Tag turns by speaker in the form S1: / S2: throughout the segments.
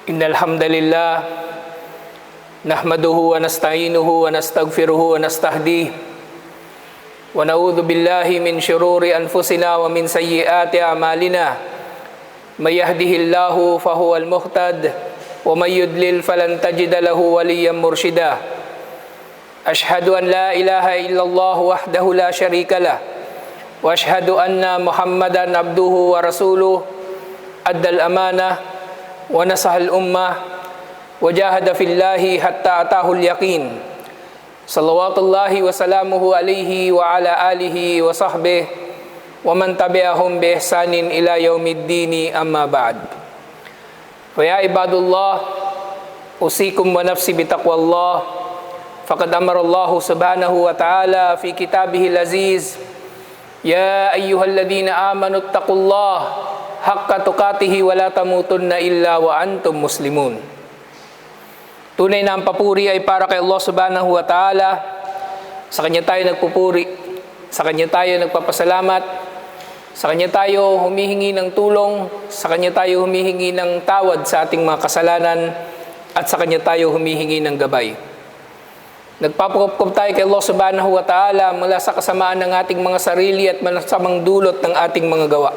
S1: إن الحمد لله نحمده ونستعينه ونستغفره ونستهديه ونعوذ بالله من شرور أنفسنا ومن سيئات أعمالنا من يهده الله فهو المهتد ومن يضلل فلن تجد له وليا مرشدا أشهد أن لا إله إلا الله وحده لا شريك له وأشهد أن محمدا عبده ورسوله أدى الأمانة ونصح الأمة وجاهد في الله حتى أتاه اليقين صلوات الله وسلامه عليه وعلى آله وصحبه ومن تبعهم بإحسان إلى يوم الدين أما بعد فيا عباد الله أوصيكم ونفسي بتقوى الله فقد أمر الله سبحانه وتعالى في كتابه العزيز يا أيها الذين آمنوا اتقوا الله حق تقاته ولا تموتن إلا وأنتم مسلمون. Tunay na ang papuri ay para kay Allah subhanahu wa ta'ala. Sa Kanya tayo nagpupuri, sa Kanya tayo nagpapasalamat, sa Kanya tayo humihingi ng tulong, sa Kanya tayo humihingi ng tawad sa ating mga kasalanan, at sa Kanya tayo humihingi ng gabay. Nagpapakupkup tayo kay Allah subhanahu wa ta'ala mula sa kasamaan ng ating mga sarili at masamang dulot ng ating mga gawa.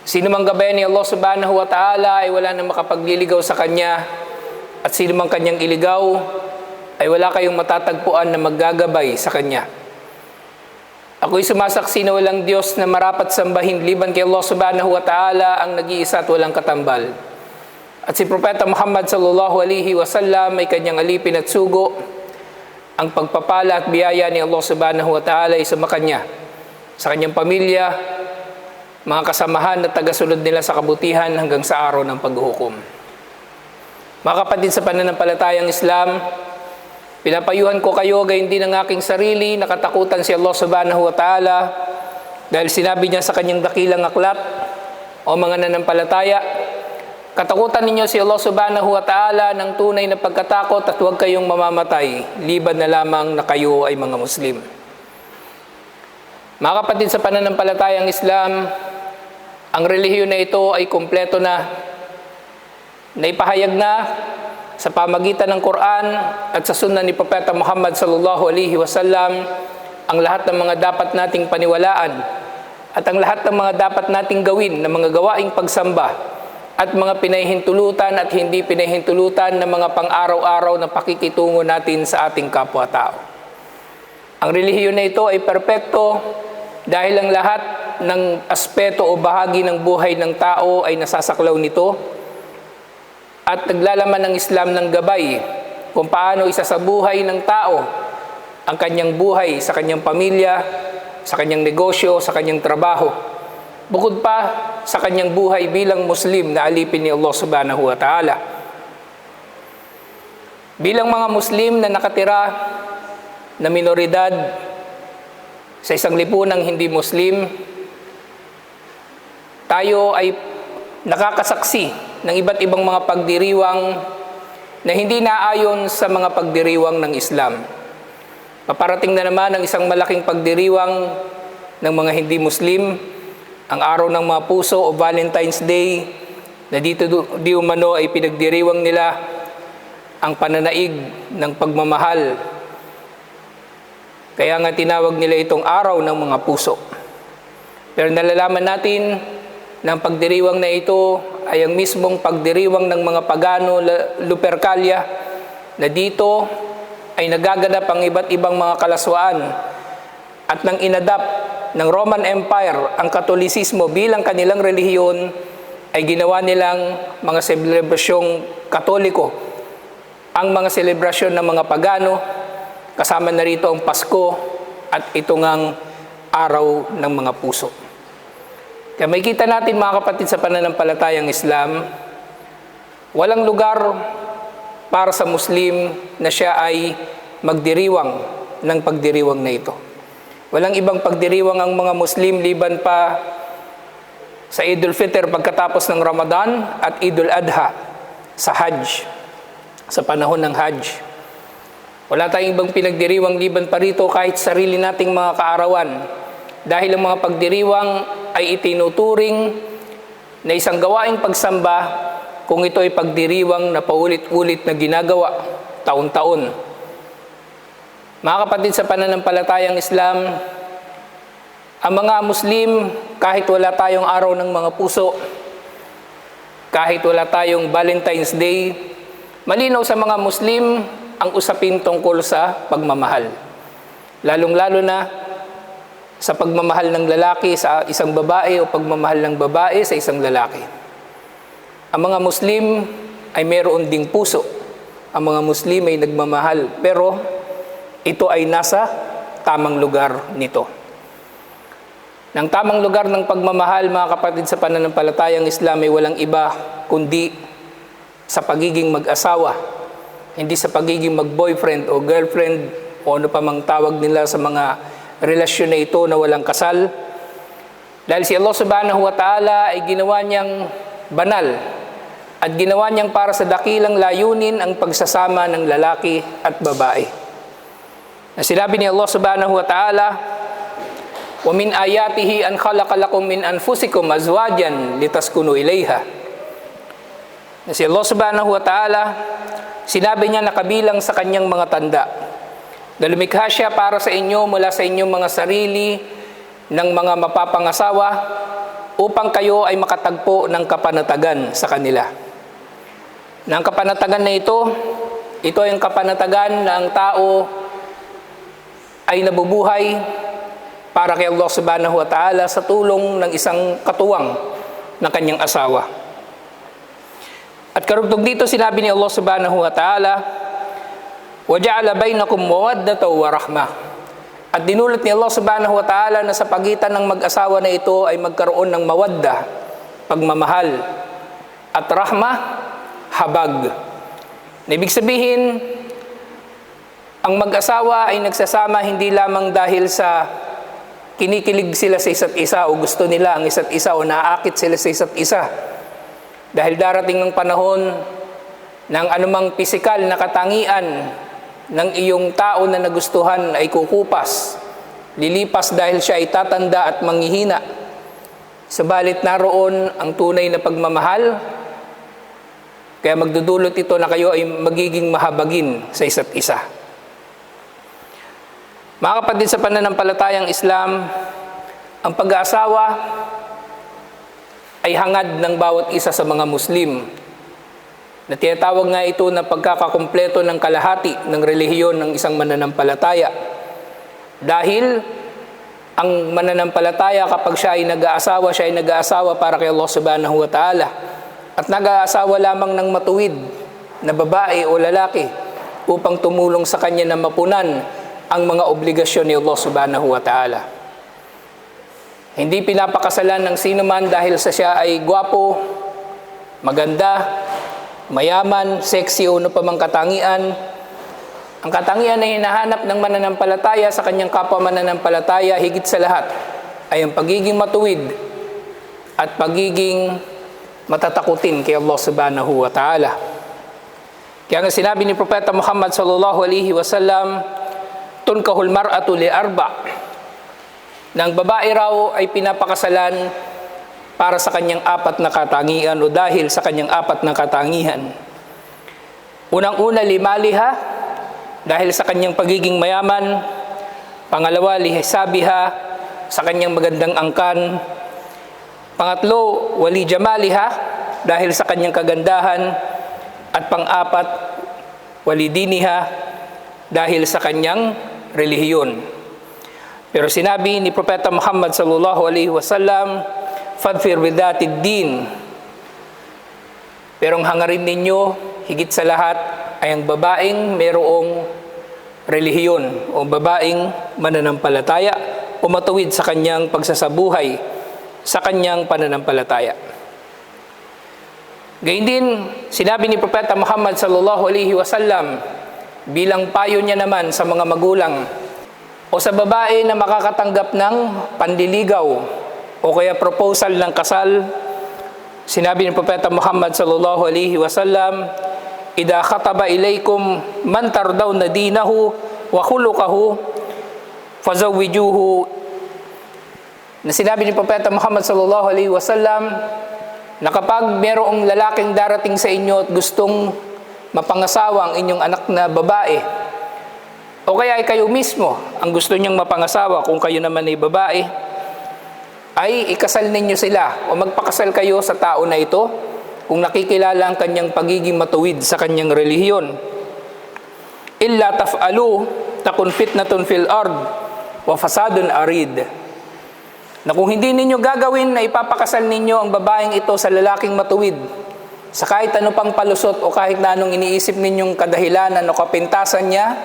S1: Sino mang gabayan ni Allah subhanahu wa ta'ala ay wala nang makapagliligaw sa Kanya, at sino mang Kanyang iligaw ay wala kayong matatagpuan na maggagabay sa Kanya. Ako'y sumasaksi na walang Diyos na marapat sambahin liban kay Allah subhanahu wa ta'ala ang nag-iisa at walang katambal. At si Propeta Muhammad sallallahu alaihi wasallam ay Kanyang alipin at sugo. Ang pagpapala at biyaya ni Allah subhanahu wa ta'ala ay sumakanya, sa Kanyang pamilya, mga kasamahan na tagasunod nila sa kabutihan hanggang sa araw ng paghuhukom. Mga kapatid sa pananampalatayang Islam, pinapayuhan ko kayo gayon din ang aking sarili na katakutan si Allah subhanahu wa ta'ala dahil sinabi niya sa Kanyang dakilang aklat, o mga nanampalataya, katakutan ninyo si Allah subhanahu wa ta'ala ng tunay na pagkatakot at huwag kayong mamamatay, liban na lamang na kayo ay mga Muslim. Mga kapatid sa pananampalatayang Islam, ang relihiyon na ito ay kumpleto na, naipahayag na sa pamagitan ng Quran at sa sunnah ni Propeta Muhammad sallallahu alaihi wasallam ang lahat ng mga dapat nating paniwalaan at ang lahat ng mga dapat nating gawin na mga gawaing pagsamba at mga pinahihintulutan at hindi pinahihintulutan na mga pang-araw-araw na pakikitungo natin sa ating kapwa-tao. Ang relihiyon na ito ay perpekto dahil ang lahat ng aspeto o bahagi ng buhay ng tao ay nasasaklaw nito at naglalaman ng Islam ng gabay kung paano isasabuhay ng tao ang kanyang buhay sa kanyang pamilya, sa kanyang negosyo, sa kanyang trabaho. Bukod pa sa kanyang buhay bilang Muslim na alipin ni Allah subhanahu wa ta'ala. Bilang mga Muslim na nakatira na minoridad sa isang lipunang hindi Muslim, tayo ay nakakasaksi ng iba't ibang mga pagdiriwang na hindi naayon sa mga pagdiriwang ng Islam. Paparating na naman ang isang malaking pagdiriwang ng mga hindi Muslim, ang araw ng mga puso o Valentine's Day, na dito di umano ay pinagdiriwang nila ang pananaig ng pagmamahal. Kaya nga tinawag nila itong araw ng mga puso. Pero nalalaman natin na ang pagdiriwang na ito ay ang mismong pagdiriwang ng mga pagano Lupercalia, na dito ay nagaganap ang iba't ibang mga kalaswaan at nang inadap ng Roman Empire ang Katolisismo bilang kanilang relihiyon, ay ginawa nilang mga selebrasyong Katoliko ang mga selebrasyon ng mga pagano, kasama na rito ang Pasko at ito ngang araw ng mga puso. Kaya may kita natin mga kapatid sa pananampalatayang Islam, walang lugar para sa Muslim na siya ay magdiriwang ng pagdiriwang na ito. Walang ibang pagdiriwang ang mga Muslim liban pa sa Idul Fitr pagkatapos ng Ramadan at Idul Adha sa Hajj, sa panahon ng Hajj. Wala tayong ibang pinagdiriwang liban pa rito kahit sarili nating mga kaarawan. Dahil ang mga pagdiriwang ay itinuturing na isang gawaing pagsamba kung ito ay pagdiriwang na paulit-ulit na ginagawa taon-taon. Mga kapatid sa pananampalatayang Islam, ang mga Muslim, kahit wala tayong araw ng mga puso, kahit wala tayong Valentine's Day, malinaw sa mga Muslim ang usapin tungkol sa pagmamahal. Lalong-lalo na sa pagmamahal ng lalaki sa isang babae o pagmamahal ng babae sa isang lalaki. Ang mga Muslim ay meron ding puso. Ang mga Muslim ay nagmamahal, pero ito ay nasa tamang lugar nito. Ng tamang lugar ng pagmamahal, mga kapatid sa pananampalatayang Islam, ay walang iba kundi sa pagiging mag-asawa, hindi sa pagiging mag-boyfriend o girlfriend o ano pa mang tawag nila sa mga relasyon na ito na walang kasal. Dahil si Allah subhanahu wa ta'ala ay ginawa niyang banal at ginawa niyang para sa dakilang layunin ang pagsasama ng lalaki at babae. Na sinabi ni Allah subhanahu wa ta'ala, wa min ayatihi an khalaqa lakum min anfusikum azwajan litaskunu ilayha. Na si Allah subhanahu wa ta'ala, sinabi niya na kabilang sa kanyang mga tanda na lumikha siya para sa inyo mula sa inyong mga sarili ng mga mapapangasawa upang kayo ay makatagpo ng kapanatagan sa kanila. Na ang kapanatagan na ito ay ang kapanatagan na ang tao ay nabubuhay para kay Allah subhanahu wa ta'ala sa tulong ng isang katuwang ng kanyang asawa. At karugtog dito sinabi ni Allah subhanahu wa ta'ala, وَجَعَلَ بَيْنَكُمْ مَوَدَّةً وَرَحْمَةً. At dinulot ni Allah subhanahu wa ta'ala na sa pagitan ng mag-asawa na ito ay magkaroon ng mawadda, pagmamahal, at rahma, habag. Ibig sabihin, ang mag-asawa ay nagsasama hindi lamang dahil sa kinikilig sila sa isa't isa o gusto nila ang isa't isa o naaakit sila sa isa't isa. Dahil darating ng panahon ng anumang pisikal na katangian ng iyong tao na nagustuhan ay kukupas, lilipas dahil siya ay tatanda at manghihina. Sabalit naroon ang tunay na pagmamahal, kaya magdudulot ito na kayo ay magiging mahabagin sa isa't isa. Mga kapatid sa pananampalatayang Islam, ang pag-aasawa ay hangad ng bawat isa sa mga Muslim na tinatawag nga ito na pagkakakumpleto ng kalahati ng relihiyon ng isang mananampalataya. Dahil ang mananampalataya kapag siya ay nag-aasawa para kay Allah subhanahu wa ta'ala at nag-aasawa lamang ng matuwid na babae o lalaki upang tumulong sa kanya na mapunan ang mga obligasyon ni Allah subhanahu wa ta'ala. Hindi pinapakasalan ng sino man dahil sa siya ay gwapo, maganda, mayaman, sexy o ano pa mang katangian. Ang katangian na hinahanap ng mananampalataya sa kanyang kapwa mananampalataya higit sa lahat ay ang pagiging matuwid at pagiging matatakutin kay Allah subhanahu wa ta'ala. Kaya nga sinabi ni Propeta Muhammad sallallahu alaihi wasallam, tunkahul mar'atu li arba, na ang babae raw ay pinapakasalan para sa kanyang apat na katangian o dahil sa kanyang apat na katangian. Unang-una, limaliha, dahil sa kanyang pagiging mayaman. Pangalawa, lihisabiha, sa kanyang magandang angkan. Pangatlo, wali jamaliha, dahil sa kanyang kagandahan. At pang-apat, wali diniha, dahil sa kanyang relihiyon. Pero sinabi ni Propeta Muhammad sallallahu alaihi wasallam, fadfir bidatid din. Pero ang hangarin ninyo, higit sa lahat, ay ang babaeng merong relihiyon o babaeng mananampalataya o matuwid sa kanyang pagsasabuhay, sa kanyang pananampalataya. Gayun din, sinabi ni Propeta Muhammad sallallahu alaihi wasallam, bilang payo niya naman sa mga magulang o sa babae na makakatanggap ng pandiligaw o kaya proposal ng kasal, sinabi ni Propeta Muhammad sallallahu alaihi wasallam, idha khataba ilaykum man tardawna dinahu wa khuluquhu fazawwijuhu. Na sinabi ni Propeta Muhammad sallallahu alaihi wasallam, na kapag merong lalaking darating sa inyo at gustong mapangasawa ang inyong anak na babae, o kaya ay kayo mismo ang gusto niyang mapangasawa kung kayo naman ay babae, ay ikasal ninyo sila o magpakasal kayo sa tao na ito kung nakikilala ang kanyang pagiging matuwid sa kanyang relihiyon. Illa taf'alu takun fitnatun fil ard wa fasadun arid. Na kung hindi ninyo gagawin na ipapakasal ninyo ang babaeng ito sa lalaking matuwid, sa kahit ano pang palusot o kahit na anong iniisip ninyong kadahilanan o kapintasan niya,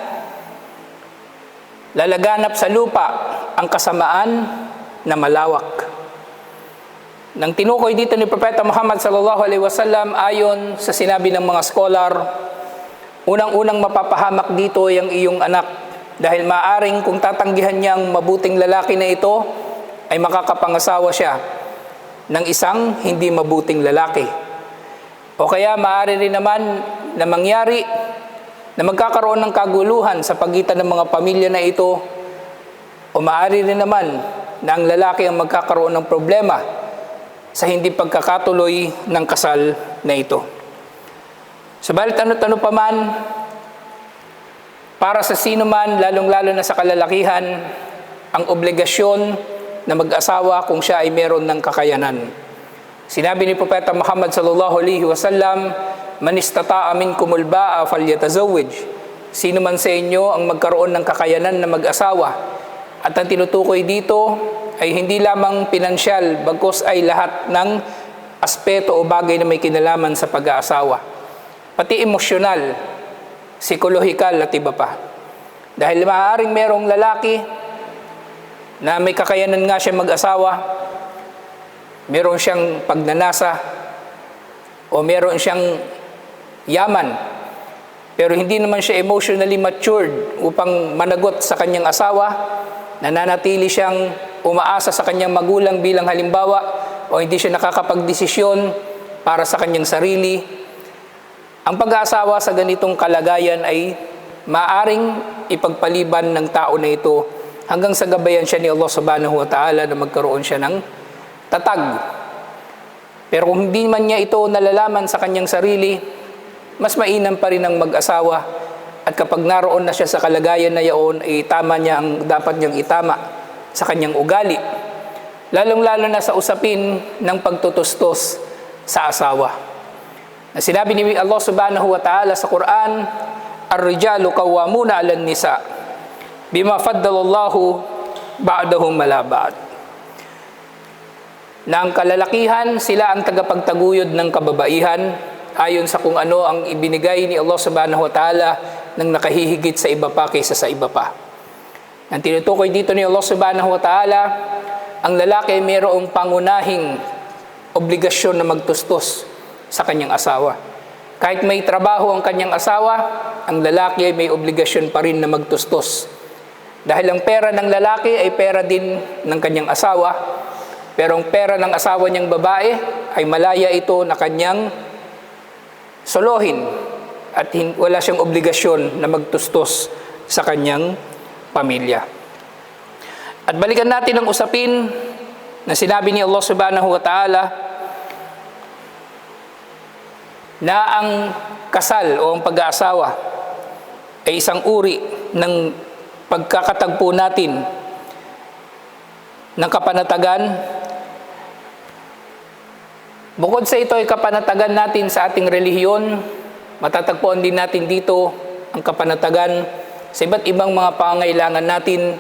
S1: lalaganap sa lupa ang kasamaan na malawak. Nang tinukoy dito ni Propeta Muhammad sallallahu alaihi wasallam, ayon sa sinabi ng mga scholar, unang-unang mapapahamak dito ay ang iyong anak, dahil maaring kung tatanggihan niya ang mabuting lalaki na ito, ay makakapangasawa siya ng isang hindi mabuting lalaki. O kaya maaari rin naman na mangyari na magkakaroon ng kaguluhan sa pagitan ng mga pamilya na ito, o maaari rin naman na ang lalaki ang magkakaroon ng problema sa hindi pagkakatuloy ng kasal na ito. Subalit ano-ano pa man, para sa sino man, lalong-lalo na sa kalalakihan, ang obligasyon na mag-asawa kung siya ay meron ng kakayanan. Sinabi ni Propeta Muhammad sallallahu alaihi wasallam, "Man istata'a minkumul ba'a falyatazawwaj." Sino man sa inyo ang magkaroon ng kakayanan na mag-asawa. At ang tinutukoy dito ay hindi lamang pinansyal, bagkus ay lahat ng aspeto o bagay na may kinalaman sa pag-aasawa. Pati emosyonal, psikolohikal at iba pa. Dahil maaaring merong lalaki na may kakayanan nga siya mag-asawa, meron siyang pagnanasa, o meron siyang yaman, pero hindi naman siya emotionally matured upang managot sa kanyang asawa, nananatili siyang umaasa sa kanyang magulang bilang halimbawa, o hindi siya nakakapagdesisyon para sa kanyang sarili. Ang pag-aasawa sa ganitong kalagayan ay maaring ipagpaliban ng tao na ito hanggang sa gabayan siya ni Allah subhanahu wa ta'ala na magkaroon siya ng tatag. Pero kung hindi man niya ito nalalaman sa kanyang sarili, mas mainam pa rin ang mag-asawa. At kapag naroon na siya sa kalagayan na yaon, ay tama niya ang dapat niyang itama sa kanyang ugali. Lalong-lalo na sa usapin ng pagtutustos sa asawa. Na sinabi ni Allah subhanahu wa ta'ala sa Quran, "Ar-rijalu qawwamuna 'alan nisa' bima faddalallahu ba'dahum ala ba'd." Na ang kalalakihan, sila ang tagapagtaguyod ng kababaihan ayon sa kung ano ang ibinigay ni Allah subhanahu wa ta'ala ng nakahihigit sa iba pa kaysa sa iba pa. Ang tinutukoy dito ni Allah subhanahu wa ta'ala, ang lalaki ay mayroong pangunahing obligasyon na magtustos sa kanyang asawa. Kahit may trabaho ang kanyang asawa, ang lalaki ay may obligasyon pa rin na magtustos. Dahil ang pera ng lalaki ay pera din ng kanyang asawa, pero ang pera ng asawa niyang babae ay malaya ito na kanyang solohin at wala siyang obligasyon na magtustos sa kanyang pamilya. At balikan natin ang usapin na sinabi ni Allah subhanahu wa ta'ala na ang kasal o ang pag-aasawa ay isang uri ng pagkakatagpo natin ng kapanatagan. Bukod sa ito ay kapanatagan natin sa ating relihiyon, matatagpuan din natin dito ang kapanatagan sa iba't ibang mga pangangailangan natin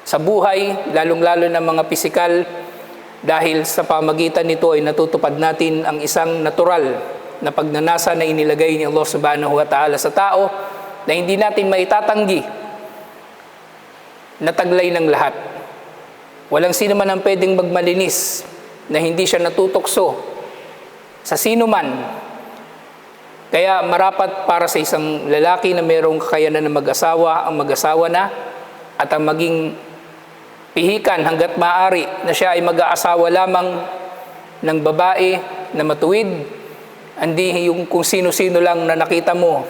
S1: sa buhay, lalong-lalo na mga pisikal, dahil sa pamagitan nito ay natutupad natin ang isang natural na pagnanasa na inilagay ni Allah subhanahu wa ta'ala sa tao na hindi natin maitatanggi na taglay ng lahat. Walang sino man ang pwedeng magmalinis na hindi siya natutokso sa sino man. Kaya marapat para sa isang lalaki na mayroong kakayanan na mag-asawa, ang mag-asawa na, at ang maging pihikan hanggat maaari na siya ay mag-aasawa lamang ng babae na matuwid, hindi yung kung sino-sino lang na nakita mo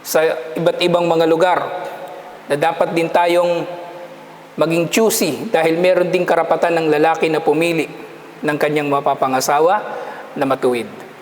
S1: sa iba't ibang mga lugar, na dapat din tayong maging choosy dahil meron ding karapatan ng lalaki na pumili ng kanyang mapapangasawa. na matuwid.